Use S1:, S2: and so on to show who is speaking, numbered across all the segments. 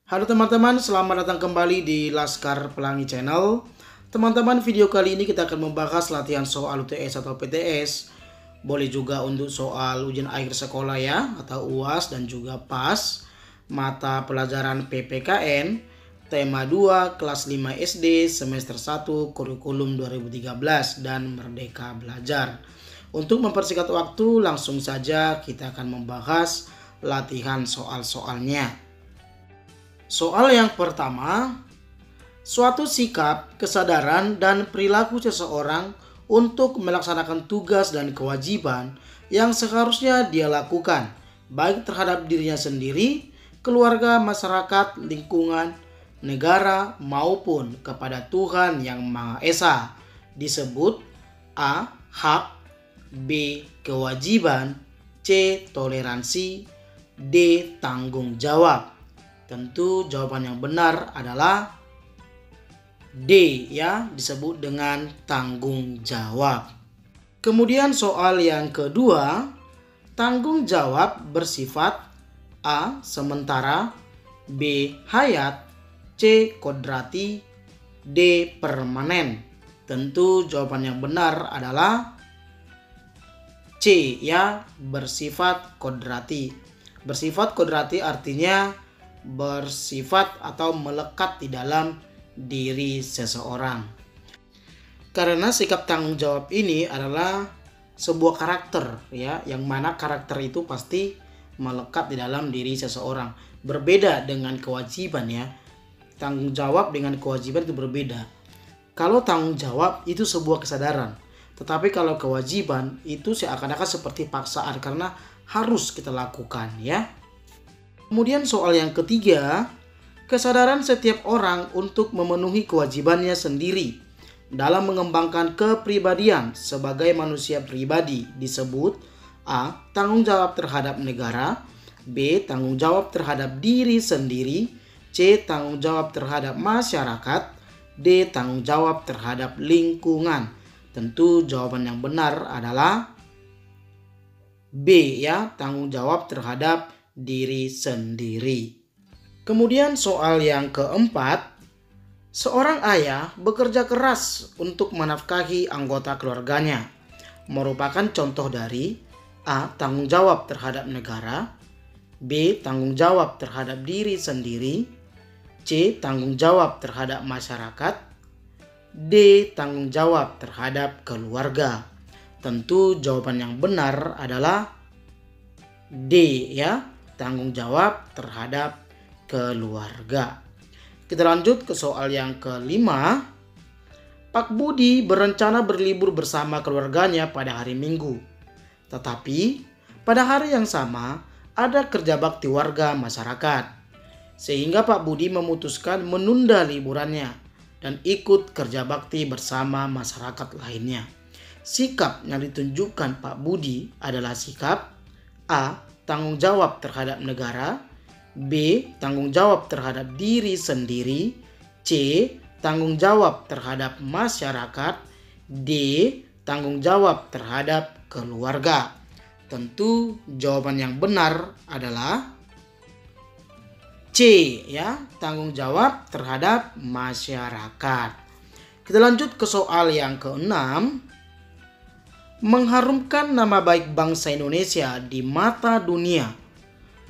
S1: Halo teman-teman, selamat datang kembali di Laskar Pelangi Channel. Teman-teman, video kali ini kita akan membahas latihan soal UTS atau PTS. Boleh juga untuk soal ujian akhir sekolah ya, atau UAS dan juga PAS. Mata pelajaran PPKN, tema 2, kelas 5 SD, semester 1, kurikulum 2013, dan Merdeka Belajar. Untuk mempersingkat waktu, langsung saja kita akan membahas latihan soal-soalnya. Soal yang pertama, suatu sikap, kesadaran, dan perilaku seseorang untuk melaksanakan tugas dan kewajiban yang seharusnya dia lakukan, baik terhadap dirinya sendiri, keluarga, masyarakat, lingkungan, negara, maupun kepada Tuhan Yang Maha Esa, disebut A. Hak, B. Kewajiban, C. Toleransi, D. Tanggung jawab. Tentu jawaban yang benar adalah D ya, disebut dengan tanggung jawab. Kemudian soal yang kedua, tanggung jawab bersifat A. sementara, B. hayat, C. kodrati, D. permanen. Tentu jawaban yang benar adalah C ya, bersifat kodrati. Bersifat kodrati artinya bersifat atau melekat di dalam diri seseorang. Karena sikap tanggung jawab ini adalah sebuah karakter ya, yang mana karakter itu pasti melekat di dalam diri seseorang. Berbeda dengan kewajiban ya. Tanggung jawab dengan kewajiban itu berbeda. Kalau tanggung jawab itu sebuah kesadaran, tetapi kalau kewajiban itu seakan-akan seperti paksaan karena harus kita lakukan ya. Kemudian soal yang ketiga, kesadaran setiap orang untuk memenuhi kewajibannya sendiri dalam mengembangkan kepribadian sebagai manusia pribadi disebut A. tanggung jawab terhadap negara, B. tanggung jawab terhadap diri sendiri, C. tanggung jawab terhadap masyarakat, D. tanggung jawab terhadap lingkungan. Tentu jawaban yang benar adalah B ya, tanggung jawab terhadap diri sendiri. Kemudian soal yang keempat, seorang ayah bekerja keras untuk menafkahi anggota keluarganya, merupakan contoh dari A. tanggung jawab terhadap negara, B. tanggung jawab terhadap diri sendiri, C. tanggung jawab terhadap masyarakat, D. tanggung jawab terhadap keluarga. Tentu jawaban yang benar adalah D ya, tanggung jawab terhadap keluarga. Kita lanjut ke soal yang kelima. Pak Budi berencana berlibur bersama keluarganya pada hari Minggu. Tetapi pada hari yang sama ada kerja bakti warga masyarakat. Sehingga Pak Budi memutuskan menunda liburannya dan ikut kerja bakti bersama masyarakat lainnya. Sikap yang ditunjukkan Pak Budi adalah sikap A. tanggung jawab terhadap negara, B. tanggung jawab terhadap diri sendiri, C. tanggung jawab terhadap masyarakat, D. tanggung jawab terhadap keluarga. Tentu jawaban yang benar adalah C ya, tanggung jawab terhadap masyarakat. Kita lanjut ke soal yang keenam. Mengharumkan nama baik bangsa Indonesia di mata dunia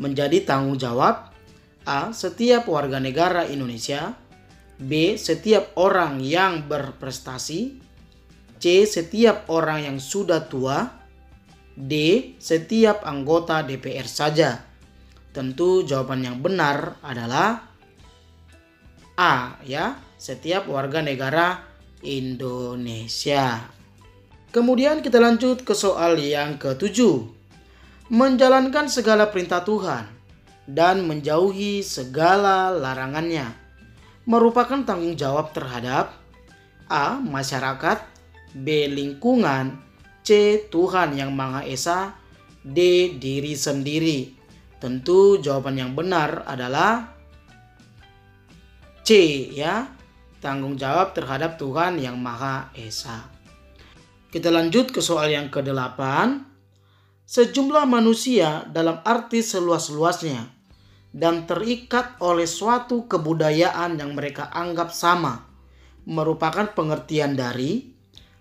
S1: menjadi tanggung jawab A. setiap warga negara Indonesia, B. setiap orang yang berprestasi, C. setiap orang yang sudah tua, D. setiap anggota DPR saja. Tentu jawaban yang benar adalah A ya, setiap warga negara Indonesia. Kemudian kita lanjut ke soal yang ketujuh. Menjalankan segala perintah Tuhan dan menjauhi segala larangannya merupakan tanggung jawab terhadap A. masyarakat, B. lingkungan, C. Tuhan Yang Maha Esa, D. diri sendiri. Tentu jawaban yang benar adalah C ya, tanggung jawab terhadap Tuhan Yang Maha Esa. Kita lanjut ke soal yang ke-8. Sejumlah manusia dalam arti seluas-luasnya dan terikat oleh suatu kebudayaan yang mereka anggap sama merupakan pengertian dari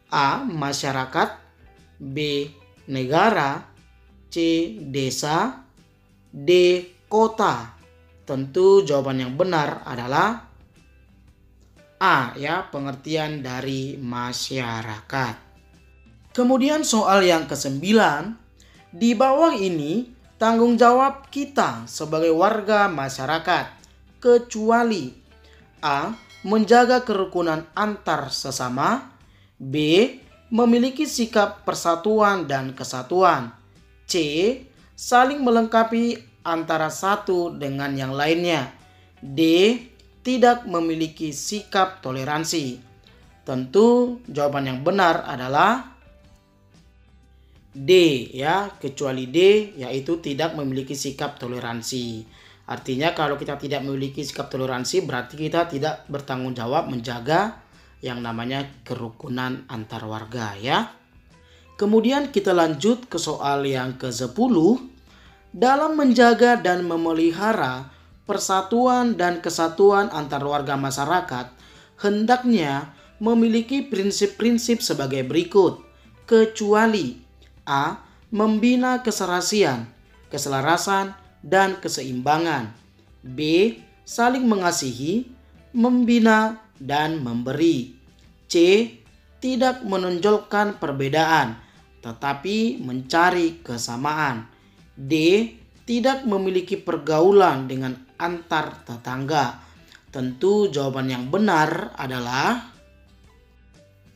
S1: A. Masyarakat, B. Negara, C. Desa, D. Kota. Tentu jawaban yang benar adalah A, ya, pengertian dari masyarakat. Kemudian soal yang ke-9, di bawah ini tanggung jawab kita sebagai warga masyarakat, kecuali A. menjaga kerukunan antar sesama, B. memiliki sikap persatuan dan kesatuan, C. saling melengkapi antara satu dengan yang lainnya, D. tidak memiliki sikap toleransi. Tentu jawaban yang benar adalah D, ya, kecuali D, yaitu tidak memiliki sikap toleransi. Artinya kalau kita tidak memiliki sikap toleransi berarti kita tidak bertanggung jawab menjaga yang namanya kerukunan antar warga, ya. Kemudian kita lanjut ke soal yang ke-10. Dalam menjaga dan memelihara persatuan dan kesatuan antar warga masyarakat, hendaknya memiliki prinsip-prinsip sebagai berikut, kecuali A. membina keserasian, keselarasan, dan keseimbangan, B. saling mengasihi, membina, dan memberi, C. tidak menonjolkan perbedaan, tetapi mencari kesamaan, D. tidak memiliki pergaulan dengan antar tetangga. Tentu jawaban yang benar adalah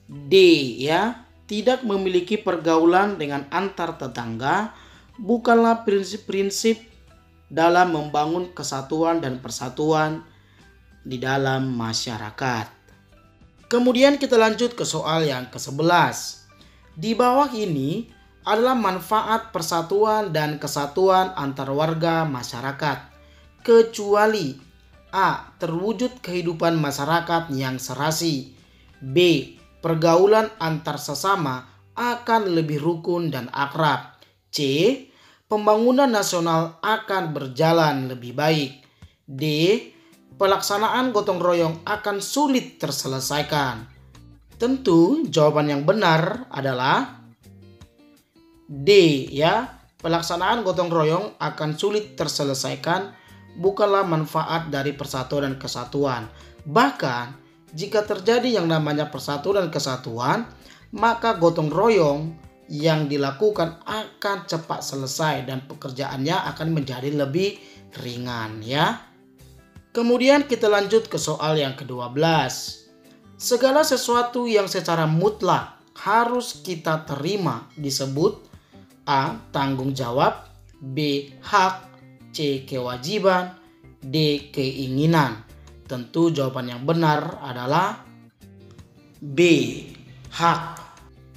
S1: D, ya. Tidak memiliki pergaulan dengan antar tetangga bukanlah prinsip-prinsip dalam membangun kesatuan dan persatuan di dalam masyarakat. Kemudian kita lanjut ke soal yang ke-11. Di bawah ini adalah manfaat persatuan dan kesatuan antar warga masyarakat, kecuali A. terwujud kehidupan masyarakat yang serasi, B. pergaulan antar sesama akan lebih rukun dan akrab, C. pembangunan nasional akan berjalan lebih baik, D. pelaksanaan gotong royong akan sulit terselesaikan. Tentu jawaban yang benar adalah D, ya. Pelaksanaan gotong royong akan sulit terselesaikan bukanlah manfaat dari persatuan dan kesatuan. Bahkan jika terjadi yang namanya persatuan dan kesatuan, maka gotong royong yang dilakukan akan cepat selesai dan pekerjaannya akan menjadi lebih ringan, ya. Kemudian kita lanjut ke soal yang ke-12. Segala sesuatu yang secara mutlak harus kita terima disebut A. tanggung jawab, B. hak, C. kewajiban, D. keinginan. Tentu jawaban yang benar adalah B. hak.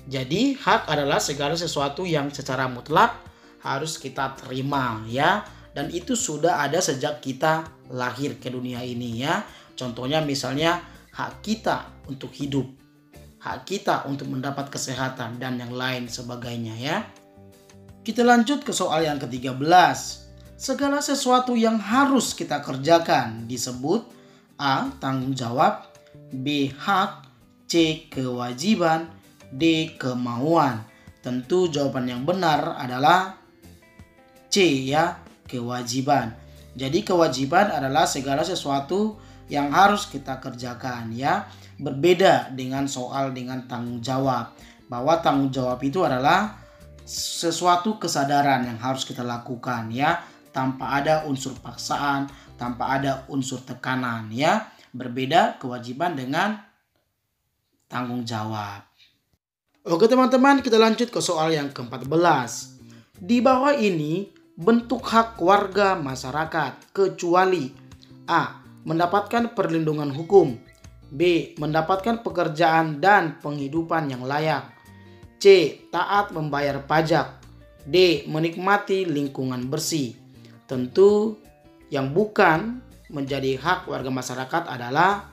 S1: Jadi hak adalah segala sesuatu yang secara mutlak harus kita terima, ya. Dan itu sudah ada sejak kita lahir ke dunia ini, ya. Contohnya misalnya hak kita untuk hidup, hak kita untuk mendapat kesehatan, dan yang lain sebagainya, ya. Kita lanjut ke soal yang ke-13. Segala sesuatu yang harus kita kerjakan disebut A. tanggung jawab, B. hak, C. kewajiban, D. kemauan. Tentu jawaban yang benar adalah C, ya, kewajiban. Jadi kewajiban adalah segala sesuatu yang harus kita kerjakan, ya. Berbeda dengan soal dengan tanggung jawab, bahwa tanggung jawab itu adalah sesuatu kesadaran yang harus kita lakukan, ya, tanpa ada unsur paksaan, tanpa ada unsur tekanan, ya. Berbeda kewajiban dengan tanggung jawab. Oke teman-teman, kita lanjut ke soal yang ke-14. Di bawah ini bentuk hak warga masyarakat, kecuali A. mendapatkan perlindungan hukum, B. mendapatkan pekerjaan dan penghidupan yang layak, C. taat membayar pajak, D. menikmati lingkungan bersih. Tentu yang bukan menjadi hak warga masyarakat adalah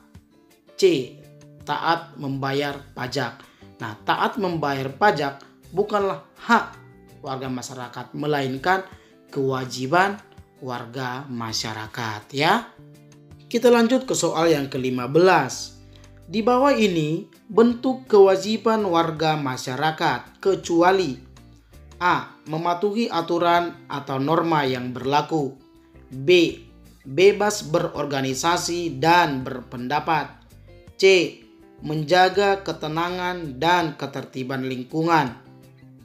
S1: C. taat membayar pajak. Nah, taat membayar pajak bukanlah hak warga masyarakat, melainkan kewajiban warga masyarakat ya. Kita lanjut ke soal yang ke-15. Di bawah ini bentuk kewajiban warga masyarakat kecuali A. Mematuhi aturan atau norma yang berlaku. B. Bebas berorganisasi dan berpendapat. C. Menjaga ketenangan dan ketertiban lingkungan.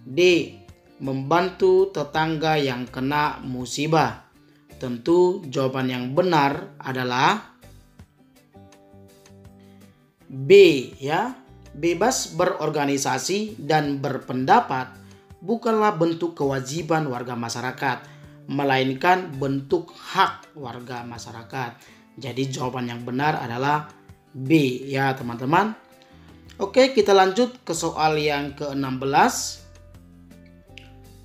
S1: D. Membantu tetangga yang kena musibah. Tentu jawaban yang benar adalah B ya. Bebas berorganisasi dan berpendapat bukanlah bentuk kewajiban warga masyarakat, melainkan bentuk hak warga masyarakat. Jadi jawaban yang benar adalah B ya teman-teman. Oke, kita lanjut ke soal yang ke-16.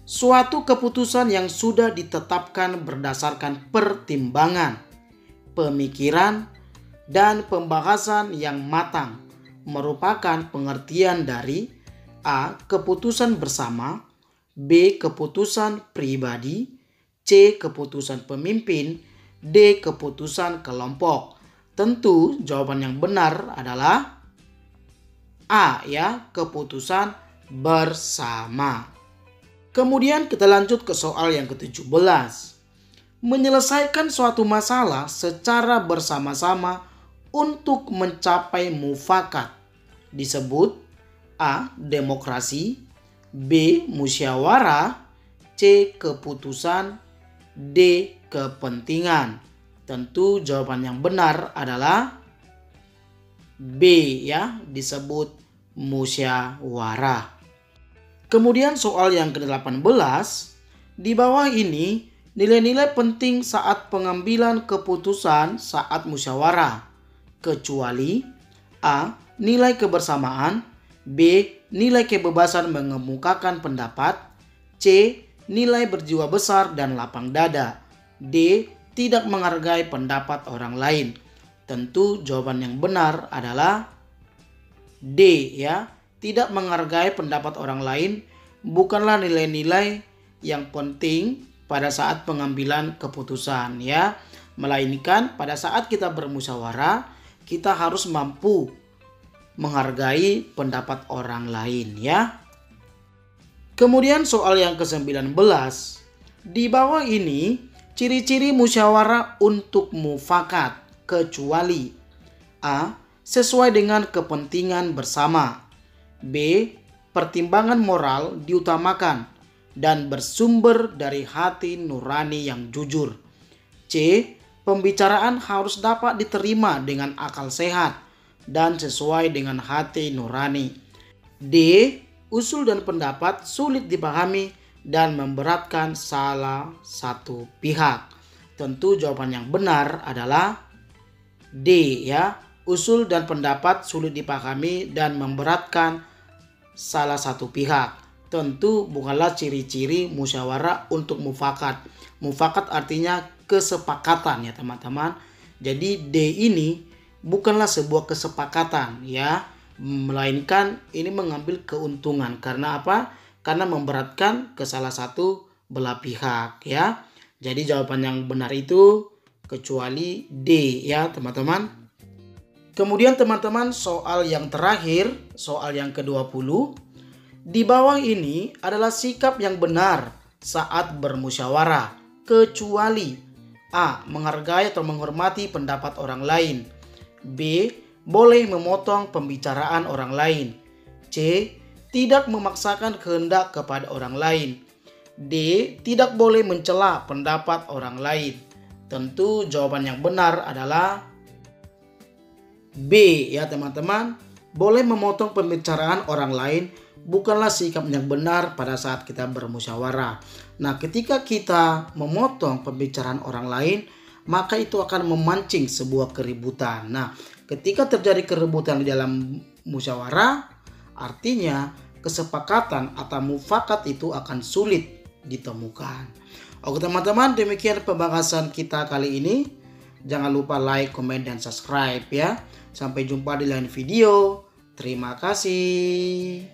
S1: Suatu keputusan yang sudah ditetapkan berdasarkan pertimbangan, pemikiran, dan pembahasan yang matang merupakan pengertian dari A. Keputusan bersama, B. Keputusan pribadi, C. Keputusan pemimpin, D. Keputusan kelompok. Tentu jawaban yang benar adalah A ya, keputusan bersama. Kemudian kita lanjut ke soal yang ke-17. Menyelesaikan suatu masalah secara bersama-sama untuk mencapai mufakat disebut A. Demokrasi, B. Musyawarah, C. Keputusan, D. Kepentingan. Tentu jawaban yang benar adalah B ya, disebut musyawarah. Kemudian soal yang ke-18. Di bawah ini nilai-nilai penting saat pengambilan keputusan saat musyawarah. Kecuali A. Nilai kebersamaan, B. Nilai kebebasan mengemukakan pendapat, C. Nilai berjiwa besar dan lapang dada, D. Tidak menghargai pendapat orang lain. Tentu jawaban yang benar adalah D ya. Tidak menghargai pendapat orang lain bukanlah nilai-nilai yang penting pada saat pengambilan keputusan ya. Melainkan pada saat kita bermusyawarah, kita harus mampu menghargai pendapat orang lain ya. Kemudian soal yang ke-19. Di bawah ini ciri-ciri musyawarah untuk mufakat kecuali A. Sesuai dengan kepentingan bersama, B. Pertimbangan moral diutamakan dan bersumber dari hati nurani yang jujur, C. Pembicaraan harus dapat diterima dengan akal sehat dan sesuai dengan hati nurani, D. Usul dan pendapat sulit dipahami dan memberatkan salah satu pihak. Tentu jawaban yang benar adalah D ya. Usul dan pendapat sulit dipahami dan memberatkan salah satu pihak. Tentu bukanlah ciri-ciri musyawarah untuk mufakat. Mufakat artinya kesepakatan ya teman-teman. Jadi D ini bukanlah sebuah kesepakatan ya, melainkan ini mengambil keuntungan. Karena apa? Karena memberatkan ke salah satu belah pihak ya. Jadi jawaban yang benar itu kecuali D ya teman-teman. Kemudian teman-teman soal yang terakhir, soal yang ke-20. Di bawah ini adalah sikap yang benar saat bermusyawarah kecuali A. Menghargai atau menghormati pendapat orang lain, B. Boleh memotong pembicaraan orang lain, C. Tidak memaksakan kehendak kepada orang lain, D. Tidak boleh mencela pendapat orang lain. Tentu jawaban yang benar adalah B ya teman-teman. Boleh memotong pembicaraan orang lain bukanlah sikap yang benar pada saat kita bermusyawarah. Nah, ketika kita memotong pembicaraan orang lain, maka itu akan memancing sebuah keributan. Nah, ketika terjadi keributan di dalam musyawarah, artinya kesepakatan atau mufakat itu akan sulit ditemukan. Oke teman-teman, demikian pembahasan kita kali ini. Jangan lupa like, komen, dan subscribe ya. Sampai jumpa di lain video. Terima kasih.